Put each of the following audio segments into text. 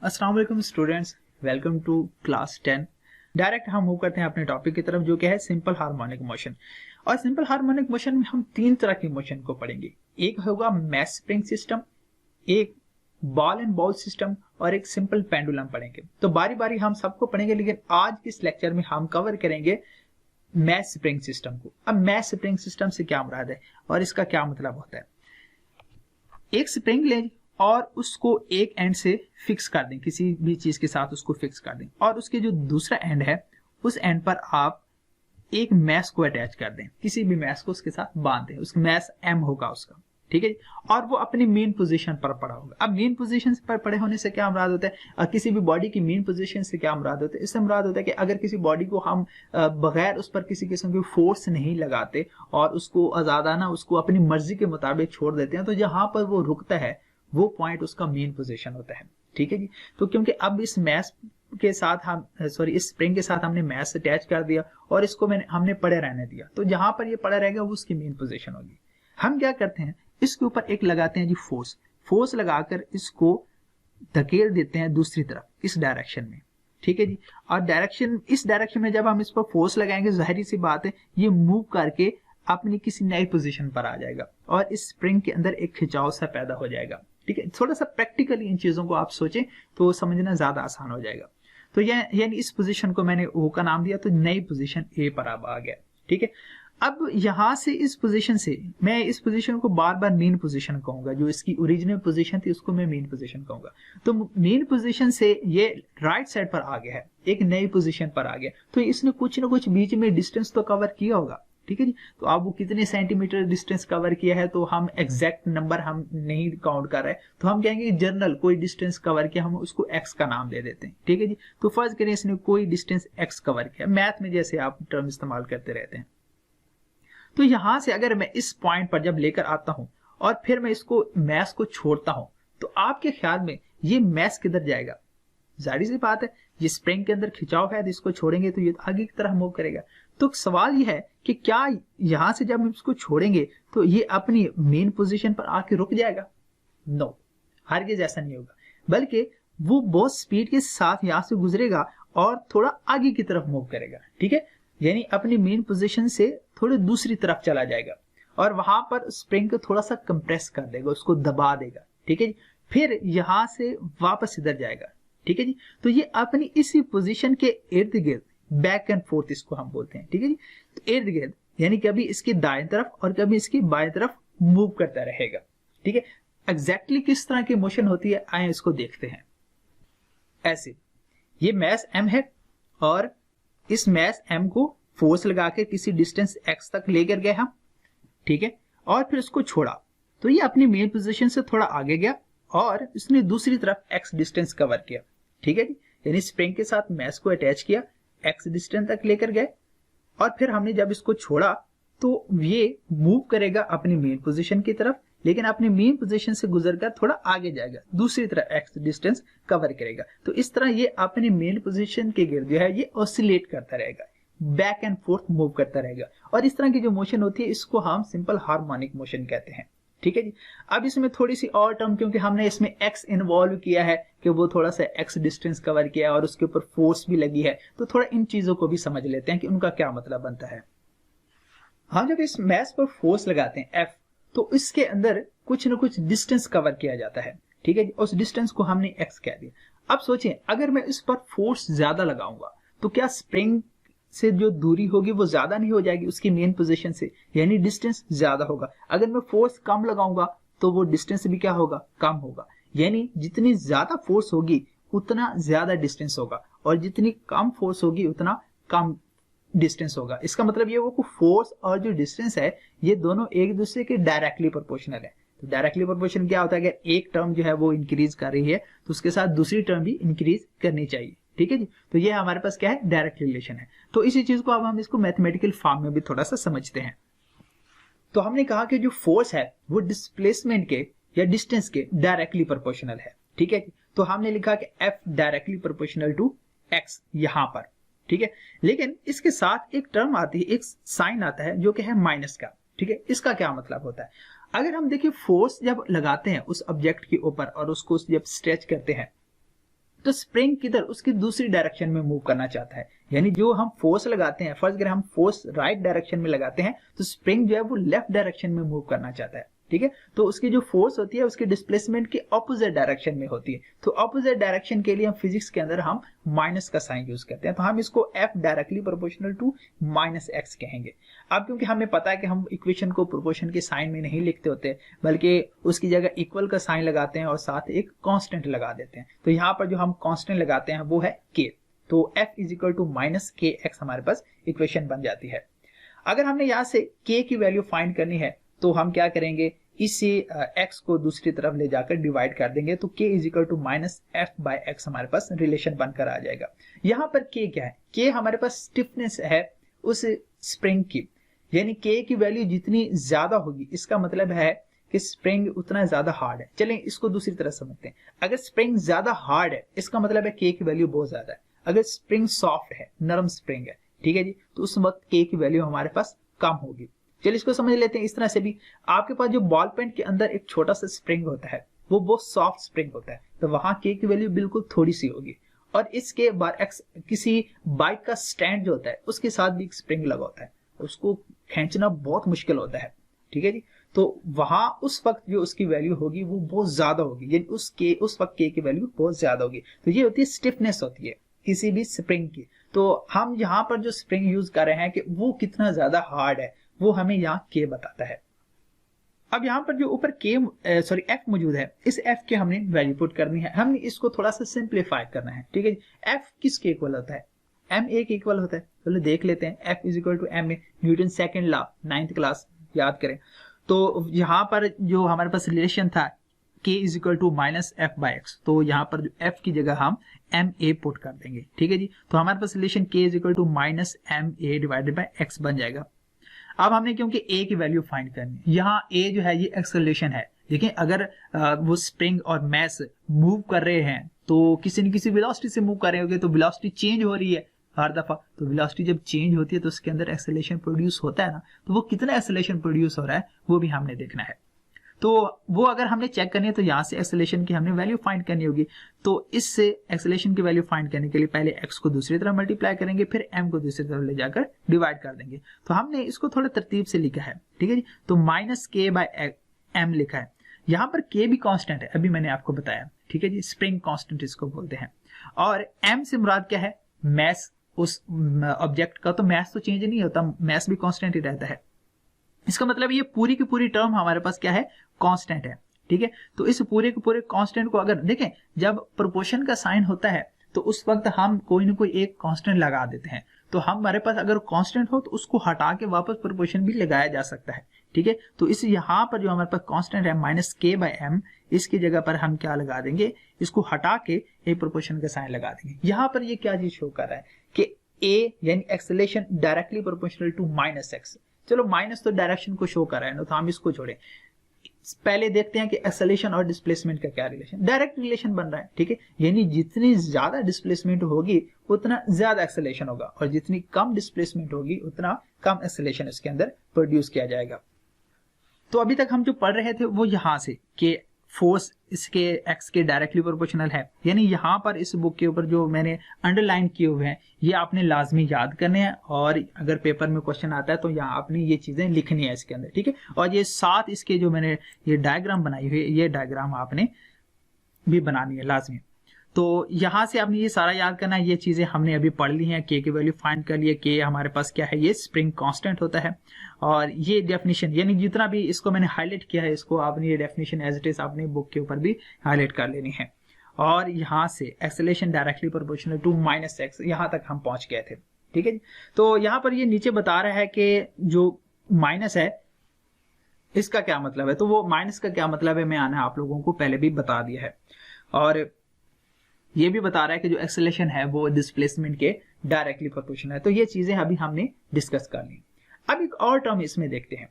अस्सलाम वालेकुम students, welcome to class 10। Direct हम मूव करते हैं अपने टॉपिक की तरफ, जो कि है सिंपल हार्मोनिक मोशन। और सिंपल हार्मोनिक मोशन में हम तीन तरह की मोशन को पढ़ेंगे। एक होगा मैस स्प्रिंग सिस्टम, एक बॉल एंड बॉल सिस्टम और एक सिंपल पेंडुलम पढ़ेंगे। तो बारी बारी हम सबको पढ़ेंगे, लेकिन आज के इस लेक्चर में हम कवर करेंगे मैस स्प्रिंग सिस्टम को। अब मैस स्प्रिंग सिस्टम से क्या मुराद है और इसका क्या मतलब होता है। एक स्प्रिंग लें और उसको एक एंड से फिक्स कर दें, किसी भी चीज के साथ उसको फिक्स कर दें, और उसके जो दूसरा एंड है उस एंड पर आप एक मैस को अटैच कर दें, किसी भी मैस को उसके साथ बांध दें। उसका मैस एम होगा उसका, ठीक है जी। और वो अपनी मेन पोजीशन पर पड़ा होगा। अब मेन पोजीशन पर पड़े होने से क्या मुराद होता है, किसी भी बॉडी की मेन पोजीशन से क्या मुराद होता है, इससे मुराद होता है कि अगर किसी बॉडी को हम बगैर उस पर किसी किस्म की फोर्स नहीं लगाते और उसको आजादाना उसको अपनी मर्जी के मुताबिक छोड़ देते हैं, तो जहां पर वो रुकता है वो पॉइंट उसका मेन पोजीशन होता है, ठीक है जी। तो क्योंकि अब इस मैस के साथ हम इस स्प्रिंग के साथ हमने मैस अटैच कर दिया और इसको हमने पड़े रहने दिया, तो जहां पर ये पड़ा रहेगा वो उसकी मेन पोजीशन होगी। हम क्या करते हैं, इसके ऊपर एक लगाते हैं जी फोर्स लगाकर इसको धकेल देते हैं दूसरी तरफ, इस डायरेक्शन में, ठीक है जी। और इस डायरेक्शन में जब हम इस पर फोर्स लगाएंगे, जाहिर सी बात है ये मूव करके अपनी किसी नई पोजीशन पर आ जाएगा और इस स्प्रिंग के अंदर एक खिंचाव सा पैदा हो जाएगा, ठीक है। थोड़ा सा प्रैक्टिकली इन चीजों को आप सोचें तो समझना ज्यादा आसान हो जाएगा। तो यानी इस पोजीशन को मैंने ओ का नाम दिया, तो नई पोजीशन ए पर अब आ गया, ठीक है। अब यहां से इस पोजीशन से मैं इस पोजीशन को बार बार मेन पोजीशन कहूंगा, जो इसकी ओरिजिनल पोजीशन थी उसको मैं मेन पोजीशन कहूंगा। तो मेन पोजीशन से ये राइट साइड पर आ गया है, एक नई पोजीशन पर आ गया, तो इसने कुछ ना कुछ बीच में डिस्टेंस तो कवर किया होगा, ठीक है जी। तो अब वो कितने सेंटीमीटर डिस्टेंस कवर किया है तो हम एग्जैक्ट नंबर हम नहीं काउंट कर रहे, तो हम कहेंगे जनरल कोई डिस्टेंस कवर किया, हम उसको एक्स का नाम दे देते हैं, ठीक है जी। तो फर्ज करें इसने कोई डिस्टेंस एक्स कवर किया, मैथ में जैसे आप टर्म इस्तेमाल करते रहते हैं। तो यहां से अगर मैं इस पॉइंट पर जब लेकर आता हूं और फिर मैं इसको मैस को छोड़ता हूं, तो आपके ख्याल में ये मैस किधर जाएगा। जाहिर सी बात है, ये स्प्रिंग के अंदर खिंचाव है, तो इसको छोड़ेंगे तो ये आगे की तरफ मूव करेगा। तो सवाल ये है कि क्या यहां से जब हम इसको छोड़ेंगे तो ये अपनी मेन पोजीशन पर आके रुक जाएगा। नो, हरगिज़ ऐसा नहीं होगा, बल्कि वो बहुत स्पीड के साथ यहां से गुजरेगा और थोड़ा आगे की तरफ मूव करेगा, ठीक है। यानी अपनी मेन पोजीशन से थोड़ी दूसरी तरफ चला जाएगा और वहां पर स्प्रिंग को थोड़ा सा कंप्रेस कर देगा, उसको दबा देगा, ठीक है जी। फिर यहां से वापस इधर जाएगा, ठीक है जी। तो ये अपनी इसी पोजीशन के इर्द गिर्द बैक एंड फोर्थ इसको हम बोलते हैं, ठीक है जी। तो इर्द गिर्द यानी कभी इसकी दाएं तरफ और कभी इसकी बाएं तरफ मूव करता रहेगा, ठीक है। एग्जैक्टली किस तरह की मोशन होती है, आए इसको देखते हैं। ऐसे ये मैस एम है और इस मैस एम को फोर्स लगा के किसी डिस्टेंस एक्स तक लेकर गए हम, ठीक है, और फिर उसको छोड़ा, तो ये अपनी मेन पोजीशन से थोड़ा आगे गया और इसने दूसरी तरफ एक्स डिस्टेंस कवर किया, ठीक है जी। यानी स्प्रिंग के साथ मैस को अटैच किया, एक्स डिस्टेंस तक लेकर गए और फिर हमने जब इसको छोड़ा तो ये मूव करेगा अपनी मेन पोजीशन की तरफ, लेकिन अपनी मेन पोजीशन से गुजरकर थोड़ा आगे जाएगा, दूसरी तरफ एक्स डिस्टेंस कवर करेगा। तो इस तरह ये अपनी मेन पोजीशन के गिर्द जो है ये ऑसिलेट करता रहेगा, बैक एंड फोर्थ मूव करता रहेगा। और इस तरह की जो मोशन होती है इसको हम सिंपल हार्मोनिक मोशन कहते हैं, ठीक है जी। अब इसमें थोड़ी सी और टर्म, क्योंकि हमने इसमें एक्स इन्वॉल्व किया है कि वो थोड़ा सा एक्स डिस्टेंस कवर किया और उसके ऊपर फोर्स भी लगी है, तो थोड़ा इन चीजों को भी समझ लेते हैं कि उनका क्या मतलब बनता है। हम जब इस मैस पर फोर्स लगाते हैं एफ, तो इसके अंदर कुछ ना कुछ डिस्टेंस कवर किया जाता है, ठीक है जी। उस डिस्टेंस को हमने एक्स कह दिया। अब सोचिए, अगर मैं इस पर फोर्स ज्यादा लगाऊंगा तो क्या स्प्रिंग से जो दूरी होगी वो ज्यादा नहीं हो जाएगी उसकी मेन पोजीशन से, यानी डिस्टेंस ज्यादा होगा। अगर मैं फोर्स कम लगाऊंगा तो वो डिस्टेंस भी क्या होगा, कम होगा। यानी जितनी ज्यादा फोर्स होगी उतना ज्यादा डिस्टेंस होगा और जितनी कम फोर्स होगी उतना कम डिस्टेंस होगा। इसका मतलब ये वो फोर्स और जो डिस्टेंस है ये दोनों एक दूसरे के डायरेक्टली प्रोपोर्शनल है। तो डायरेक्टली प्रोपोर्शनल क्या होता है, अगर एक टर्म जो है वो इंक्रीज कर रही है तो उसके साथ दूसरी टर्म भी इंक्रीज करनी चाहिए, ठीक है जी। तो ये हमारे पास क्या है, डायरेक्ट रिलेशन है। तो इसी चीज को अब हम इसको मैथमेटिकल फॉर्म में भी थोड़ा सा समझते हैं। तो हमने कहा कि जो फोर्स है वो डिस्प्लेसमेंट के या डिस्टेंस के डायरेक्टली प्रोपोर्शनल है, ठीक है। तो हमने लिखा कि F directly proportional to x यहां पर, ठीक है। लेकिन इसके साथ एक टर्म आती है, एक साइन आता है जो कि है माइनस का, ठीक है। इसका क्या मतलब होता है, अगर हम देखिए फोर्स जब लगाते हैं उस ऑब्जेक्ट के ऊपर और उसको जब स्ट्रेच करते हैं तो स्प्रिंग किधर, उसकी दूसरी डायरेक्शन में मूव करना चाहता है। यानी जो हम फोर्स लगाते हैं, फर्स्ट अगर हम फोर्स राइट डायरेक्शन में लगाते हैं तो स्प्रिंग जो है वो लेफ्ट डायरेक्शन में मूव करना चाहता है, ठीक है। तो उसकी जो फोर्स होती है उसकी डिस्प्लेसमेंट के ऑपोजिट डायरेक्शन में होती है। तो ऑपोजिट डायरेक्शन के लिए हम फिजिक्स के अंदर हम माइनस का साइन यूज करते हैं, तो हम इसको F directly proportional to minus x कहेंगे। अब क्योंकि हमें पता है कि हम इक्वेशन को प्रोपोर्शन के साइन में नहीं लिखते होते, बल्कि उसकी जगह इक्वल का साइन लगाते हैं और साथ एक कांस्टेंट लगा देते हैं। तो यहाँ पर जो हम कांस्टेंट लगाते हैं वो है k। तो F is equal to minus k x हमारे पास इक्वेशन बन जाती है। अगर हमने यहाँ से k की वैल्यू फाइंड करनी है तो हम क्या करेंगे, इसी x को दूसरी तरफ ले जाकर डिवाइड कर देंगे, तो k is equal to minus F by x हमारे पास रिलेशन बनकर आ जाएगा। यहाँ पर k क्या है, k हमारे पास स्टिफनेस है उस स्प्रिंग की, यानी k की वैल्यू जितनी ज्यादा होगी इसका मतलब है कि स्प्रिंग उतना ज्यादा हार्ड है। चलें इसको दूसरी तरह समझते हैं, अगर स्प्रिंग ज्यादा हार्ड है इसका मतलब है k की वैल्यू बहुत ज्यादा है। अगर स्प्रिंग सॉफ्ट है, नरम स्प्रिंग है, ठीक है जी, तो उस वक्त k की वैल्यू हमारे पास कम होगी। चलिए इसको समझ लेते हैं। इस तरह से भी आपके पास जो बॉल पेन के अंदर एक छोटा सा स्प्रिंग होता है वो बहुत सॉफ्ट स्प्रिंग होता है, तो वहां k की वैल्यू बिल्कुल थोड़ी सी होगी। और इसके बाद किसी बाइक का स्टैंड जो होता है उसके साथ भी एक स्प्रिंग लगा होता है, उसको खींचना बहुत मुश्किल होता है, ठीक है जी। तो वहां उस वक्त जो उसकी वैल्यू होगी वो बहुत ज्यादा होगी, यानी उस वक्त k की वैल्यू बहुत ज्यादा होगी। तो ये होती है स्टिफनेस होती है किसी भी स्प्रिंग की। तो हम यहाँ पर जो स्प्रिंग यूज कर रहे हैं कि वो कितना ज्यादा हार्ड है वो हमें यहाँ k बताता है। अब यहाँ पर जो ऊपर f मौजूद है, इस f के हमने वैल्यू पुट करनी है, हमने इसको थोड़ा सा सिंप्लीफाई करना है, ठीक है। f किसके इक्वल होता है, ma के इक्वल होता है। चलो देख लेते हैं, f is equal to ma, Newton second law, 9th class याद करें। तो यहाँ पर जो हमारे पास रिलेशन था k is equal to minus F by x, तो यहाँ पर जो f की जगह हम ma पुट कर देंगे, ठीक है जी। तो हमारे पास relation k is equal to minus ma divided by x बन जाएगा। अब हमने क्योंकि a की वैल्यू फाइंड करनी है, यहाँ a जो है ये एक्सेलरेशन है। देखिए अगर वो स्प्रिंग और मैस मूव कर रहे हैं तो किसी न किसी वेलोसिटी से मूव कर रहे होंगे, तो वेलोसिटी चेंज हो रही है हर दफा। तो वेलोसिटी जब चेंज होती है तो उसके अंदर एक्सेलरेशन प्रोड्यूस होता है ना, तो वो कितना एक्सेलरेशन प्रोड्यूस हो रहा है वो भी हमने देखना है। तो वो अगर हमने चेक करनी है तो यहाँ से एक्सेलरेशन की हमने वैल्यू फाइंड करनी होगी। तो इससे एक्सेलरेशन की वैल्यू फाइंड करने के लिए पहले x को दूसरी तरफ मल्टीप्लाई करेंगे, फिर m को दूसरी तरफ ले जाकर डिवाइड कर देंगे। तो हमने इसको थोड़ा तरतीब से लिखा है, ठीक है जी। तो माइनस k बाय m लिखा है। यहाँ पर k भी कांस्टेंट है, अभी मैंने आपको बताया, ठीक है जी, स्प्रिंग कांस्टेंट इसको बोलते हैं। और m से मुराद क्या है, मैस उस ऑब्जेक्ट का। तो मैस तो चेंज नहीं होता, मैस भी कांस्टेंट ही रहता है। इसका मतलब ये पूरी की पूरी टर्म हमारे पास क्या है, कांस्टेंट है, ठीक है। तो इस पूरे के पूरे कांस्टेंट को अगर देखें, जब प्रोपोर्शन का साइन होता है तो उस वक्त हम कोई ना कोई एक कांस्टेंट लगा देते हैं। तो हमारे पास अगर कांस्टेंट हो तो उसको हटा के वापस प्रोपोर्शन भी लगाया जा सकता है, ठीक है। तो इस यहाँ पर जो हमारे पास कांस्टेंट है माइनस k बाय m, इसकी जगह पर हम क्या लगा देंगे, इसको हटा के एक प्रोपोर्शन का साइन लगा देंगे। यहाँ पर ये क्या चीज शो कर रहा है कि a यानी acceleration directly proportional to minus x. चलो माइनस तो डायरेक्शन को शो कर रहा है ना, तो हम इसको छोड़ें, पहले देखते हैं कि एक्सेलरेशन और डिस्प्लेसमेंट का क्या रिलेशन, डायरेक्ट रिलेशन बन रहा है, ठीक है। यानी जितनी ज्यादा डिस्प्लेसमेंट होगी उतना ज्यादा एक्सेलरेशन होगा, और जितनी कम डिस्प्लेसमेंट होगी उतना कम एक्सेलरेशन इसके अंदर प्रोड्यूस किया जाएगा। तो अभी तक हम जो पढ़ रहे थे वो यहाँ से कि फोर्स इसके x के डायरेक्टली प्रोपोर्शनल है, यानी यहाँ पर इस बुक के ऊपर जो मैंने अंडरलाइन किए हुए हैं ये आपने लाजमी याद करने हैं, और अगर पेपर में क्वेश्चन आता है तो यहाँ आपने ये चीजें लिखनी है इसके अंदर, ठीक है। और ये साथ इसके जो मैंने ये डायग्राम बनाई हुई है, ये डायग्राम आपने भी बनानी है लाजमी। तो यहाँ से आपने ये सारा याद करना है, ये चीजें हमने अभी पढ़ ली हैं। k की वैल्यू फाइंड कर लिए, k हमारे पास क्या है, ये स्प्रिंग कांस्टेंट होता है। और ये डेफिनेशन यानी जितना भी इसको मैंने हाईलाइट किया है, इसको आपने ये डेफिनेशन एज इट इज आपने बुक के ऊपर भी हाईलाइट कर लेनी है। और यहाँ से acceleration directly proportional to minus x, यहाँ तक हम पहुंच गए थे, ठीक है जी। तो यहाँ पर ये नीचे बता रहा है कि जो माइनस है इसका क्या मतलब है, तो वो माइनस का क्या मतलब है मैंने आप लोगों को पहले भी बता दिया है। और ये भी बता रहा है कि जो एक्सेलरेशन है वो डिस्प्लेसमेंट के डायरेक्टली प्रोपोर्शनल है। तो ये चीजें अभी हमने डिस्कस कर ली। अब एक और टर्म इसमें देखते हैं,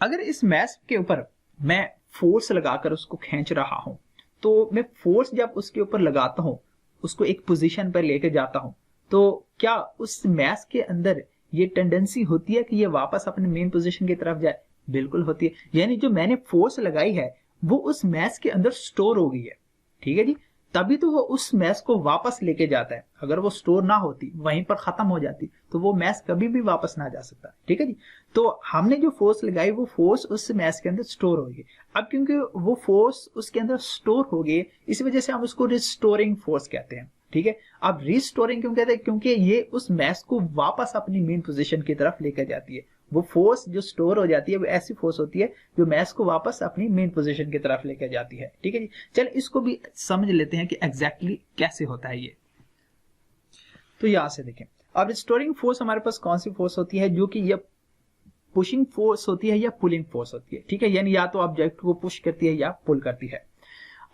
अगर इस मैस के ऊपर मैं फोर्स लगाकर उसको खींच रहा हूं, तो मैं फोर्स जब उसके ऊपर लगाता हूं, उसको एक पोजीशन पर लेके जाता हूं, तो क्या उस मैस के अंदर ये टेंडेंसी होती है कि ये वापस अपने मेन पोजीशन की तरफ जाए? बिल्कुल होती है। यानी जो मैंने फोर्स लगाई है वो उस मैस के अंदर स्टोर हो गई है, ठीक है जी। तभी तो वो उस मैस को वापस लेके जाता है। अगर वो स्टोर ना होती, वहीं पर खत्म हो जाती, तो वो मैस कभी भी वापस ना जा सकता। ठीक है जी। तो हमने जो फोर्स लगाई वो फोर्स उस मैस के अंदर स्टोर हो गई। अब क्योंकि वो फोर्स उसके अंदर स्टोर हो गई, इस वजह से हम उसको रिस्टोरिंग फोर्स कहते हैं। ठीक है। अब रिस्टोरिंग क्यों कहते हैं? क्योंकि ये उस मैस को वापस अपनी मेन पोजीशन की तरफ लेकर जाती है। वो फोर्स जो स्टोर हो जाती है वो ऐसी फोर्स होती है जो मैस को वापस अपनी मेन पोजीशन की तरफ लेकर जाती है। ठीक है जी। चल इसको भी समझ लेते हैं कि एग्जैक्टली कैसे होता है ये। तो यहां से देखें, अब रिस्टोरिंग फोर्स हमारे पास कौन सी फोर्स होती है? जो कि ये पुशिंग फोर्स होती है या पुलिंग फोर्स होती है। ठीक है, यानी या तो ऑब्जेक्ट को पुश करती है या पुल करती है।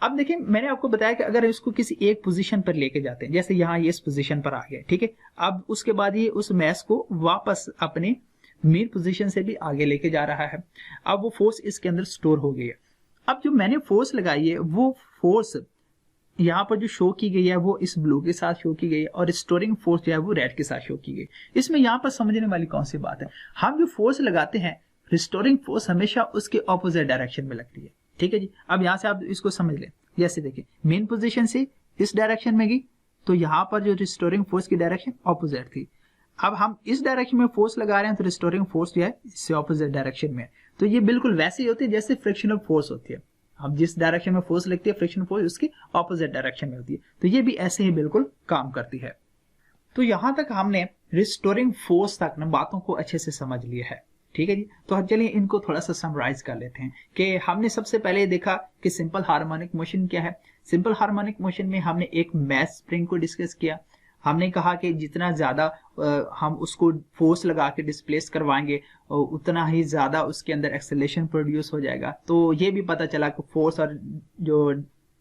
अब देखिए, मैंने आपको बताया कि अगर इसको किसी एक पोजीशन पर लेके जाते हैं, जैसे यहाँ ये इस पोजीशन पर आ गया, ठीक है, अब उसके बाद ये उस मैस को वापस अपने मेन पोजीशन से भी आगे लेके जा रहा है। अब वो फोर्स इसके अंदर स्टोर हो गई है। अब जो मैंने फोर्स लगाई है वो फोर्स यहाँ पर जो शो की गई है वो इस ब्लू के साथ शो की गई है, और स्टोरिंग फोर्स जो है वो रेड के साथ शो की गई। इसमें यहाँ पर समझने वाली कौन सी बात है? हम जो फोर्स लगाते हैं, रिस्टोरिंग फोर्स हमेशा उसके ऑपोजिट डायरेक्शन में लगती है। ठीक है जी। अब यहाँ से आप इसको समझ लें, जैसे देखिए मेन पोजीशन से इस डायरेक्शन में गई, तो यहाँ पर जो रिस्टोरिंग फोर्स की डायरेक्शन ऑपोजिट थी। अब हम इस डायरेक्शन में फोर्स लगा रहे हैं, तो रिस्टोरिंग फोर्स जो है इससे ऑपोजिट डायरेक्शन में है। तो ये बिल्कुल वैसे ही होती है जैसे फ्रिक्शनल फोर्स होती है। अब जिस डायरेक्शन में फोर्स लगती है, फ्रिक्शन फोर्स उसकी ऑपोजिट डायरेक्शन में होती है। तो ये भी ऐसे ही बिल्कुल काम करती है। तो यहां तक हमने रिस्टोरिंग फोर्स तक ना बातों को अच्छे से समझ लिया है। ठीक है जी। तो चलिए इनको थोड़ा सा समराइज कर लेते हैं कि हमने सबसे पहले देखा कि सिंपल हार्मोनिक मोशन क्या है। सिंपल हार्मोनिक मोशन में हमने एक मैस स्प्रिंग को डिस्कस किया। हमने कहा कि जितना ज्यादा हम उसको फोर्स लगा के डिस्प्लेस करवाएंगे, उतना ही ज्यादा उसके अंदर एक्सेलरेशन प्रोड्यूस हो जाएगा। तो ये भी पता चला कि फोर्स और जो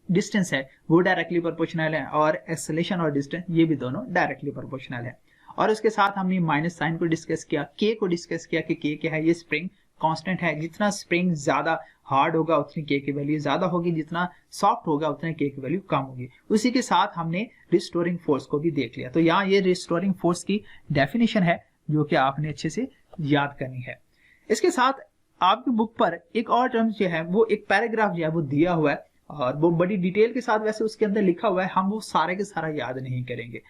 डिस्टेंस है वो डायरेक्टली प्रोपोर्शनल है, और एक्सेलरेशन और डिस्टेंस ये भी दोनों डायरेक्टली प्रोपोर्शनल है। और उसके साथ हमने माइनस साइन को डिस्कस किया, के को डिस्कस किया कि के क्या है? ये स्प्रिंग कांस्टेंट है। जितना स्प्रिंग ज्यादा हार्ड होगा उतनी के की वैल्यू ज्यादा होगी, जितना सॉफ्ट होगा उतने के की वैल्यू कम होगी। उसी के साथ हमने रिस्टोरिंग फोर्स को भी देख लिया। तो यहाँ ये रिस्टोरिंग फोर्स की डेफिनेशन है जो कि आपने अच्छे से याद करनी है। इसके साथ आपकी बुक पर एक और टर्म जो है वो एक पैराग्राफ जो है वो दिया हुआ है, और वो बड़ी डिटेल के साथ वैसे उसके अंदर लिखा हुआ है। हम वो सारे के सारा याद नहीं करेंगे।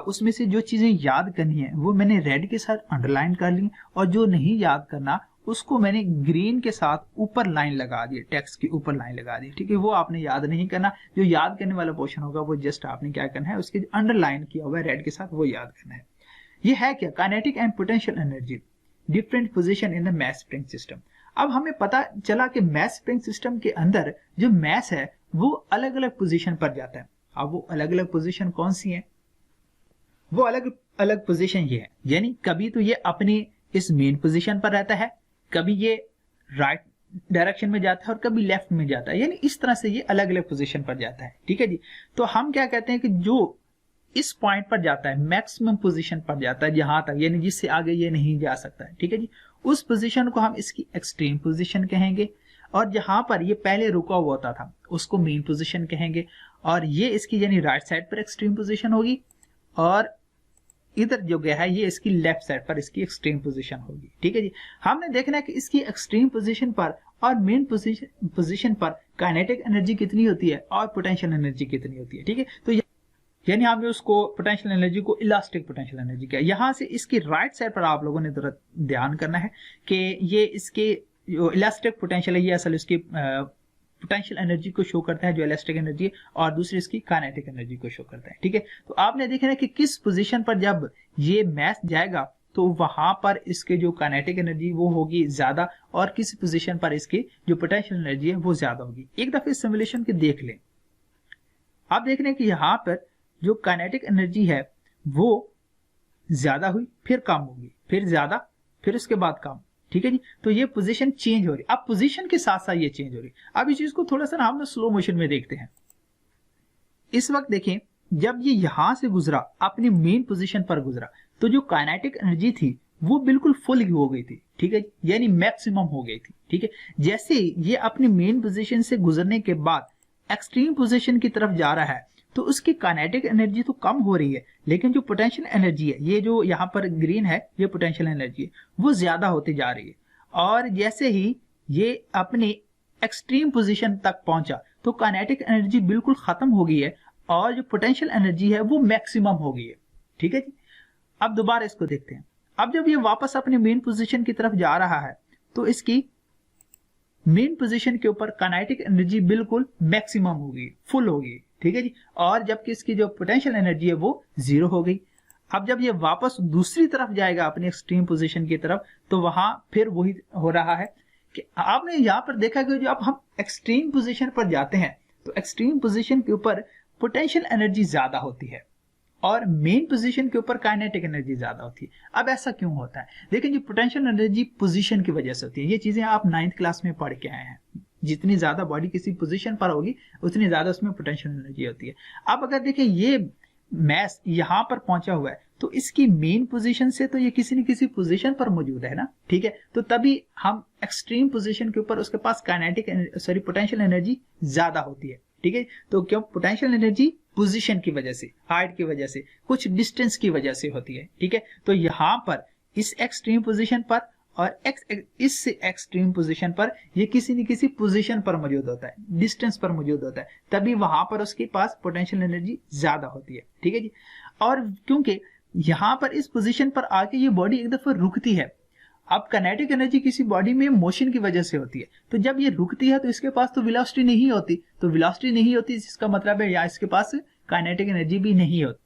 उसमें से जो चीजें याद करनी है वो मैंने रेड के साथ अंडरलाइन कर ली, और जो नहीं याद करना उसको मैंने ग्रीन के साथ ऊपर लाइन लगा दी, टेक्स्ट की ऊपर लाइन लगा दी। ठीक है, वो आपने याद नहीं करना। जो याद करने वाला पोर्शन होगा वो जस्ट आपने क्या करना है, उसके अंडरलाइन किया हुआ है रेड के साथ, वो याद करना है। ये है क्या? Kinetic and potential energy different position in the mass spring system. अब हमें पता चला कि मैस स्प्रिंग सिस्टम के अंदर जो मैस है वो अलग अलग पोजीशन पर जाता है। अब वो अलग अलग पोजीशन कौन सी है? वो अलग अलग पोजीशन ये है, यानी कभी तो ये अपनी इस मेन पोजीशन पर रहता है, कभी ये राइट डायरेक्शन में जाता है, और कभी लेफ्ट में जाता है। यानी इस तरह से ये अलग अलग पोजीशन पर जाता है। ठीक है जी। तो हम क्या कहते हैं कि जो इस पॉइंट पर जाता है, मैक्सिमम पोजीशन पर जाता है जहां तक, यानी जिससे आगे ये नहीं जा सकता है। ठीक है जी। उस पोजीशन को हम इसकी एक्सट्रीम पोजीशन कहेंगे, और जहां पर ये पहले रुका हुआ होता था उसको मेन पोजीशन कहेंगे, और ये इसकी यानी राइट साइड पर एक्सट्रीम पोजीशन होगी, और इधर जो गया है ये इसकी लेफ्ट साइड पर इसकी एक्सट्रीम पोजीशन होगी। ठीक है जी। हमने देखना है कि इसकी एक्सट्रीम पोजीशन पर और मेन पोजीशन पर काइनेटिक एनर्जी कितनी होती है और पोटेंशियल एनर्जी कितनी होती है। ठीक है, तो यानी हमने उसको पोटेंशियल एनर्जी को इलास्टिक पोटेंशियल एनर्जी किया। यहां से इसकी राइट साइड पर आप लोगों ने जरा ध्यान करना है कि ये इसके जो इलास्टिक पोटेंशियल है ये असल इसकी पोटेंशियल एनर्जी को शो करता है, जो इलास्टिक एनर्जी है, और दूसरी इसकी काइनेटिक एनर्जी को शो करता है। ठीक है, तो आपने देखना है कि किस पोजीशन पर जब ये मैस जाएगा तो वहां पर इसके जो काइनेटिक एनर्जी वो होगी ज्यादा, और किस पोजीशन पर इसकी जो पोटेंशियल एनर्जी है वो ज्यादा होगी। एक दफे सिमुलेशन के देख लें। आप देख रहे हैं कि यहाँ पर जो काइनेटिक एनर्जी है वो ज्यादा हुई, फिर कम होगी, फिर ज्यादा, फिर उसके बाद कम। ठीक है जी। तो ये पोजीशन चेंज हो रही है। अब पोजीशन के साथ साथ ये चेंज हो रही है। अब इस चीज को थोड़ा सा हम स्लो मोशन में देखते हैं। इस वक्त देखें, जब ये यहां से गुजरा, अपनी मेन पोजीशन पर गुजरा, तो जो काइनेटिक एनर्जी थी वो बिल्कुल फुल हो गई थी। ठीक है, यानी मैक्सिमम हो गई थी। ठीक है, जैसे ये अपनी मेन पोजीशन से गुजरने के बाद एक्सट्रीम पोजीशन की तरफ जा रहा है तो उसकी काइनेटिक एनर्जी तो कम हो रही है, लेकिन जो पोटेंशियल एनर्जी है, ये जो यहाँ पर ग्रीन है, ये पोटेंशियल एनर्जी है, वो ज्यादा होती जा रही है। और जैसे ही ये अपनी एक्सट्रीम पोजीशन तक पहुंचा तो काइनेटिक एनर्जी बिल्कुल खत्म हो गई है, और जो पोटेंशियल एनर्जी है वो मैक्सिमम हो गई है। ठीक है जी। अब दोबारा इसको देखते हैं। अब जब ये वापस अपने मेन पोजीशन की तरफ जा रहा है तो इसकी मेन पोजीशन के ऊपर काइनेटिक एनर्जी बिल्कुल मैक्सिमम होगी, फुल होगी। ठीक है जी। और जबकि इसकी जो पोटेंशियल एनर्जी है वो 0 हो गई। अब जब ये वापस दूसरी तरफ जाएगा अपनी एक्सट्रीम पोजीशन की तरफ तो वहां फिर वही हो रहा है कि आपने यहां पर देखा कि जब हम एक्सट्रीम पोजीशन पर जाते हैं तो एक्सट्रीम पोजीशन के ऊपर पोटेंशियल एनर्जी ज्यादा होती है और मेन पोजीशन के ऊपर काइनेटिक एनर्जी ज्यादा होती है। अब ऐसा क्यों होता है? देखिए, जो पोटेंशियल एनर्जी पोजीशन की वजह से होती है। ये चीजें आप 9th क्लास में पढ़ के आए हैं। जितनी ज्यादा बॉडी किसी पोजीशन पर होगी उतनी ज्यादा उसमें पोटेंशियल एनर्जी होती है। अब अगर देखिए ये मैस यहाँ पर पहुंचा हुआ है तो इसकी मेन पोजीशन से तो ये किसी न किसी पोजीशन पर मौजूद है ना। ठीक है, तो तभी हम एक्सट्रीम पोजीशन के ऊपर उसके पास काइनेटिक पोटेंशियल एनर्जी ज्यादा होती है। ठीक है, तो क्यों? पोटेंशियल एनर्जी पोजीशन की वजह से, हाइट की वजह से, कुछ डिस्टेंस की वजह से होती है। ठीक है, तो यहां पर इस एक्सट्रीम पोजीशन पर और इस एक्सट्रीम पोजीशन पर ये किसी न किसी पोजीशन पर मौजूद होता है, डिस्टेंस पर मौजूद होता है, तभी वहां पर उसके पास पोटेंशियल एनर्जी ज्यादा होती है। ठीक है जी। और क्योंकि यहां पर इस पोजीशन पर आके ये बॉडी एक दफा रुकती है। अब काइनेटिक एनर्जी किसी बॉडी में मोशन की वजह से होती है, तो जब ये रुकती है तो इसके पास तो वेलोसिटी नहीं होती, तो वेलोसिटी नहीं होती जिसका मतलब है या इसके पास काइनेटिक एनर्जी भी नहीं होती।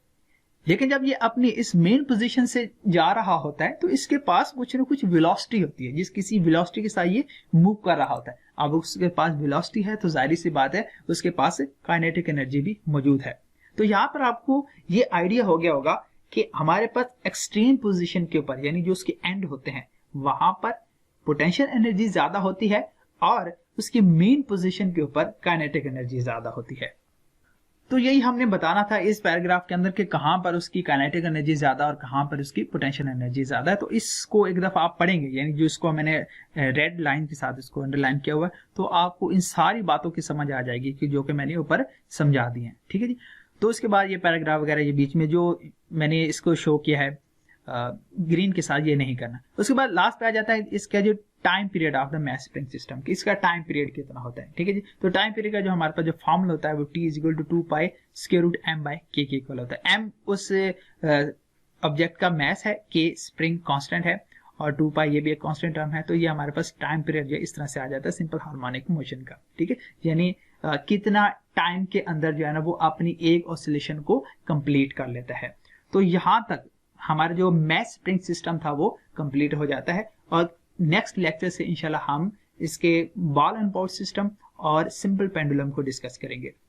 लेकिन जब ये अपनी इस मेन पोजीशन से जा रहा होता है तो इसके पास कुछ ना कुछ वेलोसिटी होती है, जिस किसी वेलोसिटी के साथ ये मूव कर रहा होता है। अब उसके पास वेलोसिटी है तो जाहिर सी बात है उसके पास काइनेटिक एनर्जी भी मौजूद है। तो यहाँ पर आपको ये आइडिया हो गया होगा कि हमारे पास एक्सट्रीम पोजीशन के ऊपर, यानी जो उसके एंड होते हैं, वहां पर पोटेंशियल एनर्जी ज्यादा होती है और उसकी मेन पोजीशन के ऊपर काइनेटिक एनर्जी ज्यादा होती है। तो यही हमने बताना था इस पैराग्राफ के अंदर कि कहां पर उसकी काइनेटिक एनर्जी ज्यादा और कहां पर उसकी पोटेंशियल एनर्जी ज्यादा है। तो इसको एक दफा आप पढ़ेंगे, यानी जो इसको मैंने रेड लाइन के साथ इसको अंडरलाइन किया हुआ है, तो आपको इन सारी बातों की समझ आ जाएगी कि जो कि मैंने ऊपर समझा दी है। ठीक है जी। तो उसके बाद ये पैराग्राफ वगैरह ये बीच में जो मैंने इसको शो किया है ग्रीन के साथ, ये नहीं करना। उसके बाद लास्ट पे आ जाता है इसका जो time period of the mass spring system, इसका टाइम पीरियड कितना होता है। ठीक है जी। तो टाइम पीरियड का जो हमारे पास जो फॉर्मूला होता है वो T = 2 पाई √m/k के इक्वल होता है। m उस ऑब्जेक्ट का मैस है, k स्प्रिंग कांस्टेंट है और 2 पाई ये भी एक कांस्टेंट टर्म है। तो ये हमारे पास टाइम पीरियड जो इस तरह से आ जाता है सिंपल हार्मोनिक मोशन का। ठीक है, यानी कितना टाइम के अंदर जो है ना वो अपनी एक ऑसिलेशन को कंप्लीट कर लेता है। तो यहां तक हमारा जो मैस स्प्रिंग सिस्टम था वो कंप्लीट हो जाता है और नेक्स्ट लेक्चर से इंशाल्लाह हम इसके बॉल एंड बाउल सिस्टम और सिंपल पेंडुलम को डिस्कस करेंगे।